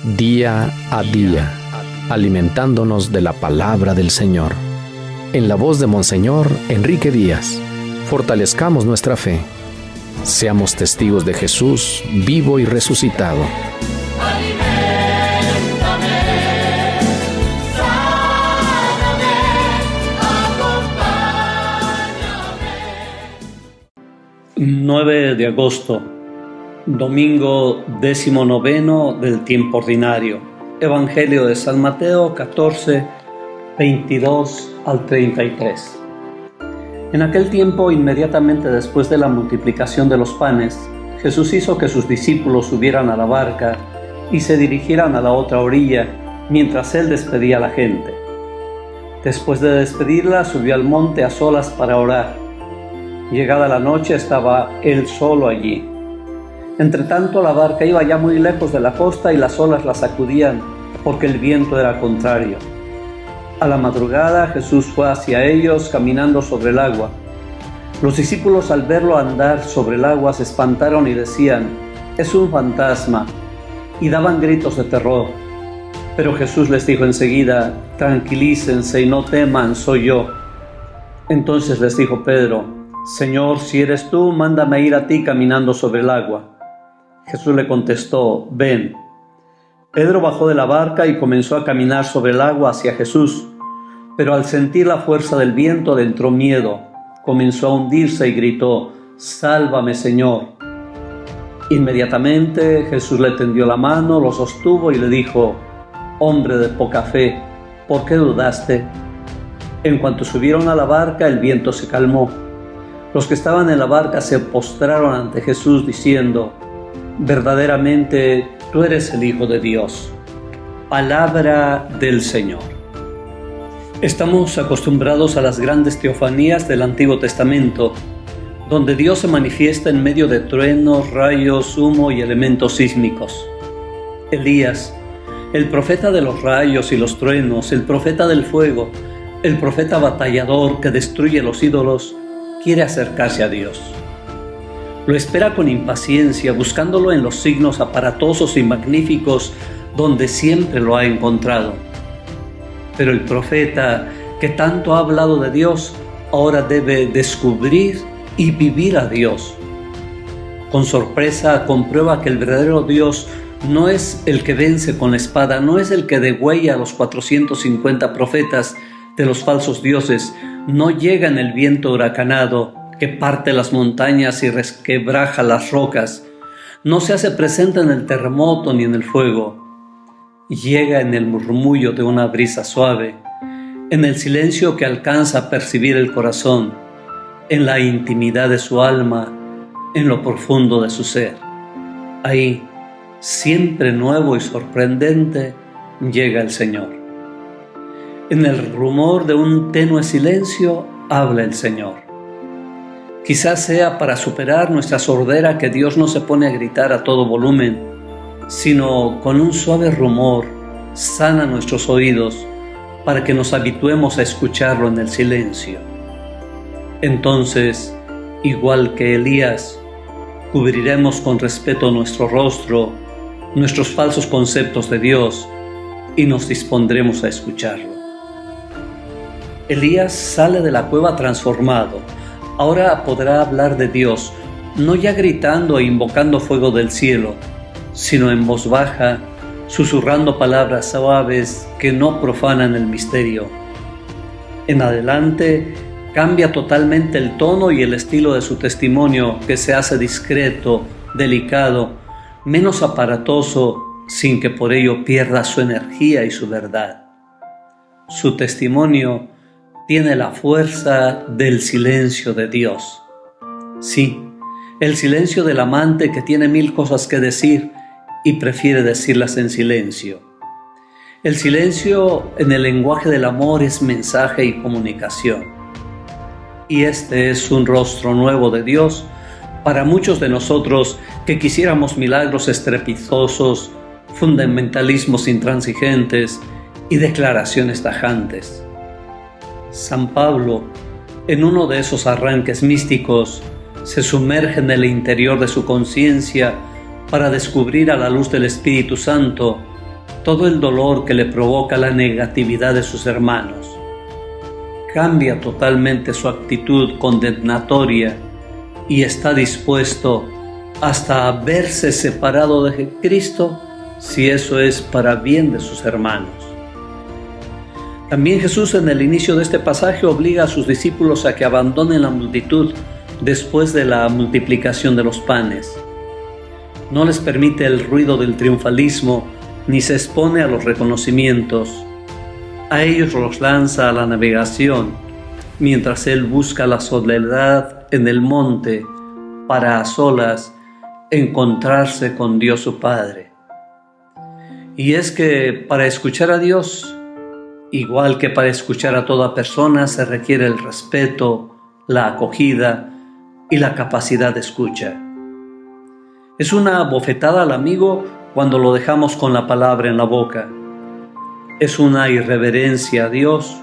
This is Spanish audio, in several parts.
día a día, alimentándonos de la palabra del Señor. En la voz de Monseñor Enrique Díaz, fortalezcamos nuestra fe. Seamos testigos de Jesús vivo y resucitado. Aliméntame, sáname, acompáñame. 9 de agosto, domingo 19 del tiempo ordinario. Evangelio de San Mateo 14, 22 al 33. En aquel tiempo, inmediatamente después de la multiplicación de los panes, Jesús hizo que sus discípulos subieran a la barca y se dirigieran a la otra orilla, mientras él despedía a la gente. Después de despedirla, subió al monte a solas para orar. Llegada la noche, estaba él solo allí. Entretanto, la barca iba ya muy lejos de la costa y las olas la sacudían, porque el viento era contrario. A la madrugada, Jesús fue hacia ellos caminando sobre el agua. Los discípulos, al verlo andar sobre el agua, se espantaron y decían: «Es un fantasma», y daban gritos de terror. Pero Jesús les dijo enseguida: «Tranquilícense y no teman, soy yo». Entonces les dijo Pedro: «Señor, si eres tú, mándame ir a ti caminando sobre el agua». Jesús le contestó: «Ven». Pedro bajó de la barca y comenzó a caminar sobre el agua hacia Jesús, pero al sentir la fuerza del viento le entró miedo, comenzó a hundirse y gritó: «Sálvame, Señor». Inmediatamente Jesús le tendió la mano, lo sostuvo y le dijo: «Hombre de poca fe, ¿por qué dudaste?». En cuanto subieron a la barca, el viento se calmó. Los que estaban en la barca se postraron ante Jesús diciendo: «Verdaderamente, tú eres el Hijo de Dios». Palabra del Señor. Estamos acostumbrados a las grandes teofanías del Antiguo Testamento, donde Dios se manifiesta en medio de truenos, rayos, humo y elementos sísmicos. Elías, el profeta de los rayos y los truenos, el profeta del fuego, el profeta batallador que destruye los ídolos, quiere acercarse a Dios. Lo espera con impaciencia, buscándolo en los signos aparatosos y magníficos donde siempre lo ha encontrado. Pero el profeta, que tanto ha hablado de Dios, ahora debe descubrir y vivir a Dios. Con sorpresa comprueba que el verdadero Dios no es el que vence con la espada, no es el que degüella a los 450 profetas de los falsos dioses, no llega en el viento huracanado que parte las montañas y resquebraja las rocas, no se hace presente en el terremoto ni en el fuego. Llega en el murmullo de una brisa suave, en el silencio que alcanza a percibir el corazón, en la intimidad de su alma, en lo profundo de su ser. Ahí, siempre nuevo y sorprendente, llega el Señor. En el rumor de un tenue silencio habla el Señor. Quizás sea para superar nuestra sordera que Dios no se pone a gritar a todo volumen, sino con un suave rumor sana nuestros oídos para que nos habituemos a escucharlo en el silencio. Entonces, igual que Elías, cubriremos con respeto nuestro rostro, nuestros falsos conceptos de Dios y nos dispondremos a escucharlo. Elías sale de la cueva transformado. Ahora podrá hablar de Dios, no ya gritando e invocando fuego del cielo, sino en voz baja, susurrando palabras suaves que no profanan el misterio. En adelante, cambia totalmente el tono y el estilo de su testimonio, que se hace discreto, delicado, menos aparatoso, sin que por ello pierda su energía y su verdad. Su testimonio tiene la fuerza del silencio de Dios. Sí, el silencio del amante que tiene 1000 cosas que decir y prefiere decirlas en silencio. El silencio en el lenguaje del amor es mensaje y comunicación. Y este es un rostro nuevo de Dios para muchos de nosotros que quisiéramos milagros estrepitosos, fundamentalismos intransigentes y declaraciones tajantes. San Pablo, en uno de esos arranques místicos, se sumerge en el interior de su conciencia para descubrir a la luz del Espíritu Santo todo el dolor que le provoca la negatividad de sus hermanos. Cambia totalmente su actitud condenatoria y está dispuesto hasta a verse separado de Cristo si eso es para bien de sus hermanos. También Jesús en el inicio de este pasaje obliga a sus discípulos a que abandonen la multitud después de la multiplicación de los panes. No les permite el ruido del triunfalismo ni se expone a los reconocimientos. A ellos los lanza a la navegación, mientras Él busca la soledad en el monte para a solas encontrarse con Dios su Padre. Y es que para escuchar a Dios, igual que para escuchar a toda persona, se requiere el respeto, la acogida y la capacidad de escucha. Es una bofetada al amigo cuando lo dejamos con la palabra en la boca. Es una irreverencia a Dios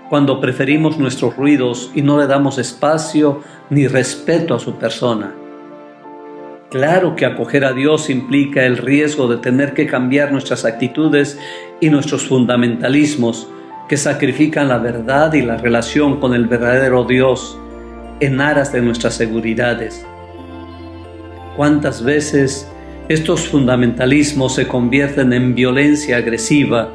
cuando preferimos nuestros ruidos y no le damos espacio ni respeto a su persona. Claro que acoger a Dios implica el riesgo de tener que cambiar nuestras actitudes y nuestros fundamentalismos que sacrifican la verdad y la relación con el verdadero Dios en aras de nuestras seguridades. ¿Cuántas veces estos fundamentalismos se convierten en violencia agresiva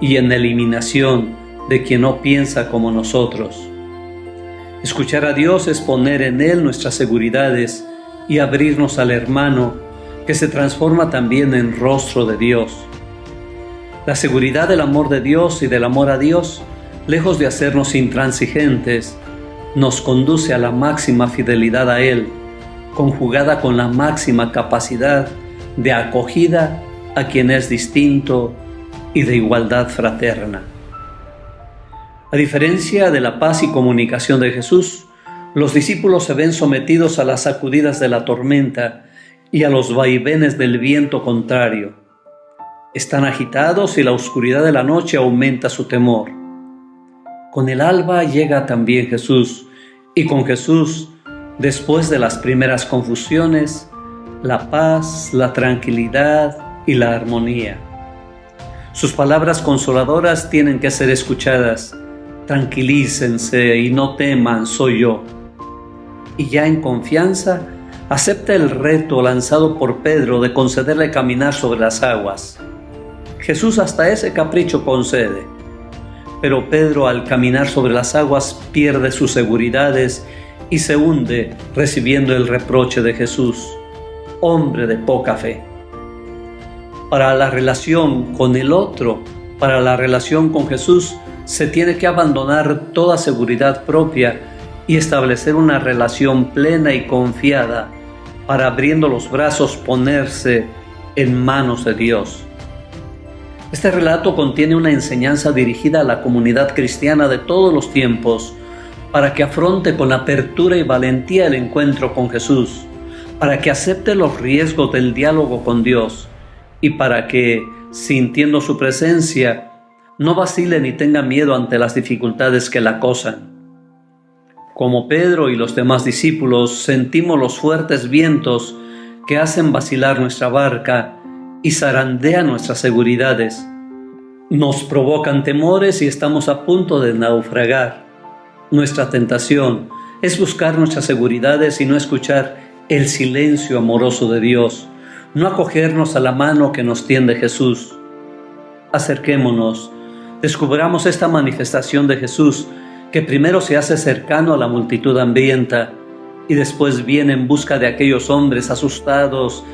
y en eliminación de quien no piensa como nosotros? Escuchar a Dios es poner en Él nuestras seguridades y abrirnos al hermano que se transforma también en rostro de Dios. La seguridad del amor de Dios y del amor a Dios, lejos de hacernos intransigentes, nos conduce a la máxima fidelidad a Él, conjugada con la máxima capacidad de acogida a quien es distinto y de igualdad fraterna. A diferencia de la paz y comunicación de Jesús, los discípulos se ven sometidos a las sacudidas de la tormenta y a los vaivenes del viento contrario. Están agitados y la oscuridad de la noche aumenta su temor. Con el alba llega también Jesús, y con Jesús, después de las primeras confusiones, la paz, la tranquilidad y la armonía. Sus palabras consoladoras tienen que ser escuchadas. Tranquilícense y no teman, soy yo. Y ya en confianza, acepta el reto lanzado por Pedro de concederle caminar sobre las aguas. Jesús hasta ese capricho concede, pero Pedro al caminar sobre las aguas pierde sus seguridades y se hunde recibiendo el reproche de Jesús: hombre de poca fe. Para la relación con el otro, para la relación con Jesús, se tiene que abandonar toda seguridad propia y establecer una relación plena y confiada para, abriendo los brazos, ponerse en manos de Dios. Este relato contiene una enseñanza dirigida a la comunidad cristiana de todos los tiempos para que afronte con apertura y valentía el encuentro con Jesús, para que acepte los riesgos del diálogo con Dios y para que, sintiendo su presencia, no vacile ni tenga miedo ante las dificultades que la acosan. Como Pedro y los demás discípulos, sentimos los fuertes vientos que hacen vacilar nuestra barca y zarandean nuestras seguridades. Nos provocan temores y estamos a punto de naufragar. Nuestra tentación es buscar nuestras seguridades y no escuchar el silencio amoroso de Dios, no acogernos a la mano que nos tiende Jesús. Acerquémonos, descubramos esta manifestación de Jesús que primero se hace cercano a la multitud hambrienta y después viene en busca de aquellos hombres asustados